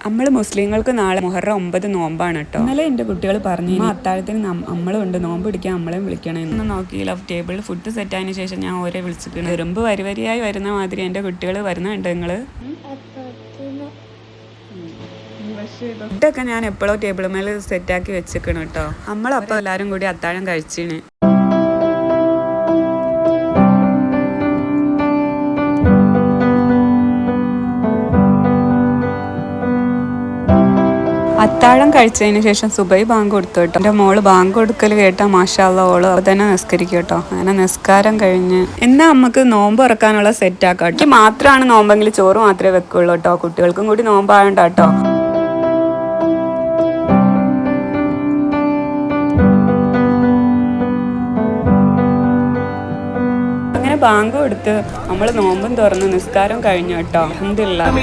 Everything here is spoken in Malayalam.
നമ്മൾ മുസ്ലിങ്ങൾക്ക് നാളെ മുഹറം 9 നോമ്പാണ് കേട്ടോ. ഇന്നലെ എൻ്റെ കുട്ടികൾ പറഞ്ഞു അത്താഴത്തിന് നമ്മളും ഉണ്ട് നോമ്പ് പിടിക്കാൻ നമ്മളെയും വിളിക്കണം എന്ന്. നോക്കിയില്ല, ടേബിളിൽ ഫുഡ് സെറ്റ് ആയതിനു ശേഷം ഞാൻ ഓരോ വിളിച്ചിട്ടുണ്ട്. എറുമ്പ് വരിവരിയായി വരുന്ന മാതിരി എൻ്റെ കുട്ടികൾ വരുന്നുണ്ട്. നിങ്ങള് ഫുഡൊക്കെ ഞാൻ എപ്പോഴോ ടേബിൾ മേൽ സെറ്റാക്കി വെച്ചിരിക്കണം കേട്ടോ. നമ്മളപ്പോൾ എല്ലാവരും കൂടി അത്താഴം കഴിച്ചിന്. അത്താഴം കഴിച്ചതിന് ശേഷം സുബൈ ബാങ്ക് കൊടുത്തു കേട്ടോ. എൻ്റെ മോള് ബാങ്ക് കൊടുക്കൽ കേട്ടാ മാഷാ അല്ലാഹ് ഓള് അത് തന്നെ നിസ്കരിക്കും കേട്ടോ. അങ്ങനെ നിസ്കാരം കഴിഞ്ഞ് എന്നാ നമുക്ക് നോമ്പ് തുറക്കാനുള്ള സെറ്റ് ആക്കാം. എനിക്ക് മാത്രമാണ് നോമ്പെങ്കിൽ ചോറ് മാത്രമേ വെക്കുള്ളൂ കേട്ടോ. കുട്ടികൾക്കും കൂടി നോമ്പാകണ്ട കേട്ടോ. ബാങ്ക് കൊടുത്ത് നമ്മൾ നോമ്പും തുറന്ന് നിസ്കാരം കഴിഞ്ഞു കേട്ടോ. അൽഹംദുലില്ലാഹ്.